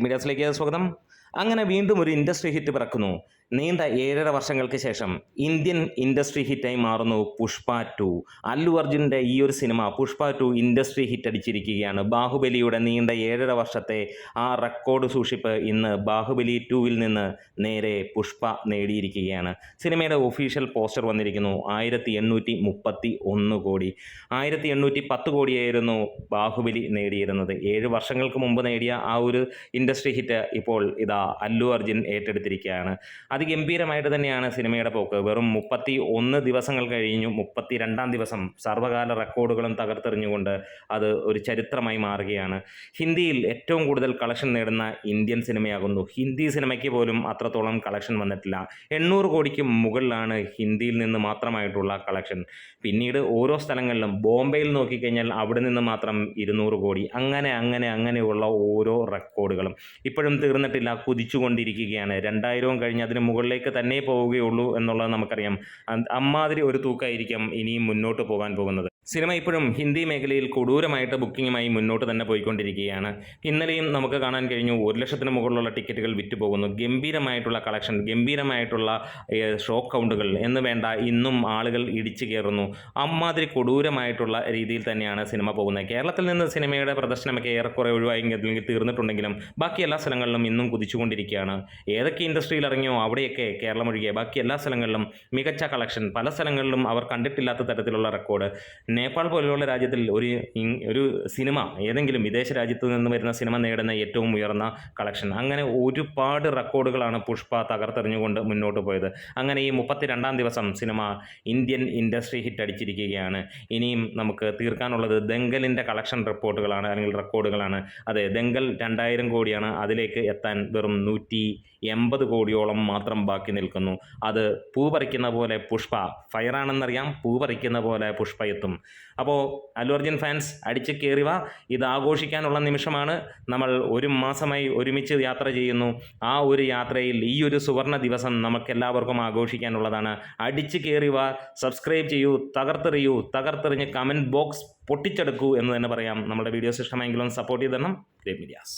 മീഡിയാസിലേക്ക് സ്വാഗതം. അങ്ങനെ വീണ്ടും ഒരു ഇൻഡസ്ട്രി ഹിറ്റ് പിറക്കുന്നു. നീണ്ട 7.5 വർഷങ്ങൾക്ക് ശേഷം ഇന്ത്യൻ ഇൻഡസ്ട്രി ഹിറ്റായി മാറുന്നു പുഷ്പ 2. അല്ലു അർജുൻ്റെ ഈ ഒരു സിനിമ പുഷ്പ 2 ഇൻഡസ്ട്രി ഹിറ്റ് അടിച്ചിരിക്കുകയാണ്. ബാഹുബലിയുടെ നീണ്ട 7.5 വർഷത്തെ ആ റെക്കോർഡ് സൂക്ഷിപ്പ് ഇന്ന് ബാഹുബലി 2വിൽ നിന്ന് നേരെ പുഷ്പ നേടിയിരിക്കുകയാണ്. സിനിമയുടെ ഒഫീഷ്യൽ പോസ്റ്റർ വന്നിരിക്കുന്നു. 1831 കോടി, 1810 കോടിയായിരുന്നു ബാഹുബലി നേടിയിരുന്നത്. 7 വർഷങ്ങൾക്ക് മുമ്പ് നേടിയ ആ ഒരു ഇൻഡസ്ട്രി ഹിറ്റ് ഇപ്പോൾ ഇതാ അല്ലു അർജുൻ ഏറ്റെടുത്തിരിക്കുകയാണ്. അതിഗംഭീരമായിട്ട് തന്നെയാണ് സിനിമയുടെ പോക്ക്. വെറും 31 ദിവസങ്ങൾ കഴിഞ്ഞു 32ാം ദിവസം സർവ്വകാല റെക്കോർഡുകളും തകർത്തെറിഞ്ഞുകൊണ്ട് അത് ഒരു ചരിത്രമായി മാറുകയാണ്. ഹിന്ദിയിൽ ഏറ്റവും കൂടുതൽ കളക്ഷൻ നേടുന്ന ഇന്ത്യൻ സിനിമയാകുന്നു. ഹിന്ദി സിനിമയ്ക്ക് പോലും അത്രത്തോളം കളക്ഷൻ വന്നിട്ടില്ല. 800 കോടിക്ക് മുകളിലാണ് ഹിന്ദിയിൽ നിന്ന് മാത്രമായിട്ടുള്ള കളക്ഷൻ. പിന്നീട് ഓരോ സ്ഥലങ്ങളിലും ബോംബെയിൽ നോക്കിക്കഴിഞ്ഞാൽ അവിടെ നിന്ന് മാത്രം 200 കോടി, അങ്ങനെയുള്ള ഓരോ റെക്കോർഡുകളും ഇപ്പോഴും തീർന്നിട്ടില്ല, കുതിച്ചുകൊണ്ടിരിക്കുകയാണ്. 2000 കഴിഞ്ഞ് അതിന് മുകളിലേക്ക് തന്നെ പോവുകയുള്ളൂ എന്നുള്ളത് നമുക്കറിയാം. അമ്മാതിരി ഒരു തൂക്കമായിരിക്കും ഇനിയും മുന്നോട്ട് പോകാൻ പോകുന്നത്. സിനിമ ഇപ്പോഴും ഹിന്ദി മേഖലയിൽ കൊടൂരമായിട്ട് ബുക്കിങ്ങുമായി മുന്നോട്ട് തന്നെ പോയിക്കൊണ്ടിരിക്കുകയാണ്. ഇന്നലെയും നമുക്ക് കാണാൻ കഴിഞ്ഞു 1 ലക്ഷത്തിന് മുകളിലുള്ള ടിക്കറ്റുകൾ വിറ്റുപോകുന്നു. ഗംഭീരമായിട്ടുള്ള കളക്ഷൻ, ഗംഭീരമായിട്ടുള്ള ഷോ കൗണ്ടുകൾ എന്ന് വേണ്ട, ഇന്നും ആളുകൾ ഇടിച്ചു കയറുന്നു. അമ്മാതിരി കൊടൂരമായിട്ടുള്ള രീതിയിൽ തന്നെയാണ് സിനിമ പോകുന്നത്. കേരളത്തിൽ നിന്ന് സിനിമയുടെ പ്രദർശനമൊക്കെ ഏറെക്കുറെ ഒഴിവായെങ്കിൽ തീർന്നിട്ടുണ്ടെങ്കിലും ബാക്കി എല്ലാ സ്ഥലങ്ങളിലും ഇന്നും കുതിച്ചുകൊണ്ടിരിക്കുകയാണ്. ഏതൊക്കെ ഇൻഡസ്ട്രിയിൽ ഇറങ്ങിയോ അവിടെയൊക്കെ കേരളം ഒഴികെ ബാക്കി എല്ലാ സ്ഥലങ്ങളിലും മികച്ച കളക്ഷൻ, പല സ്ഥലങ്ങളിലും അവർ കണ്ടിട്ടില്ലാത്ത തരത്തിലുള്ള റെക്കോർഡ്. നേപ്പാൾ പോലെയുള്ള രാജ്യത്തിൽ ഒരു സിനിമ, ഏതെങ്കിലും വിദേശ രാജ്യത്ത് നിന്ന് വരുന്ന സിനിമ നേടുന്ന ഏറ്റവും ഉയർന്ന കളക്ഷൻ, അങ്ങനെ ഒരുപാട് റെക്കോർഡുകളാണ് പുഷ്പ തകർത്തെറിഞ്ഞുകൊണ്ട് മുന്നോട്ട് പോയത്. അങ്ങനെ ഈ 32ാം ദിവസം സിനിമ ഇന്ത്യൻ ഇൻഡസ്ട്രി ഹിറ്റ് അടിച്ചിരിക്കുകയാണ്. ഇനിയും നമുക്ക് തീർക്കാനുള്ളത് ദംഗലിൻ്റെ കളക്ഷൻ റിപ്പോർട്ടുകളാണ്, അല്ലെങ്കിൽ റെക്കോർഡുകളാണ്. അതെ, ദംഗൽ 2000 കോടിയാണ്. അതിലേക്ക് എത്താൻ വെറും 180 കോടിയോളം മാത്രം ബാക്കി നിൽക്കുന്നു. അത് പൂ പറിക്കുന്ന പോലെ പുഷ്പ ഫയറാണെന്നറിയാം, പൂ പറിക്കുന്ന പോലെ പുഷ്പ എത്തും. അപ്പോൾ അല്ലു അർജുൻ ഫാൻസ് അടിച്ച് കയറിവ, ഇത് ആഘോഷിക്കാനുള്ള നിമിഷമാണ്. നമ്മൾ 1 മാസമായി ഒരുമിച്ച് യാത്ര ചെയ്യുന്നു. ആ ഒരു യാത്രയിൽ ഈ ഒരു സുവർണ ദിവസം നമുക്കെല്ലാവർക്കും ആഘോഷിക്കാനുള്ളതാണ്. അടിച്ച് കയറിവ, സബ്സ്ക്രൈബ് ചെയ്യൂ, തകർത്തെറിഞ്ഞ് കമൻറ്റ് ബോക്സ് പൊട്ടിച്ചെടുക്കൂ എന്ന് തന്നെ പറയാം. നമ്മുടെ വീഡിയോസ് ഇഷ്ടമായെങ്കിലും സപ്പോർട്ട് ചെയ്ത് തരണം. Great medias.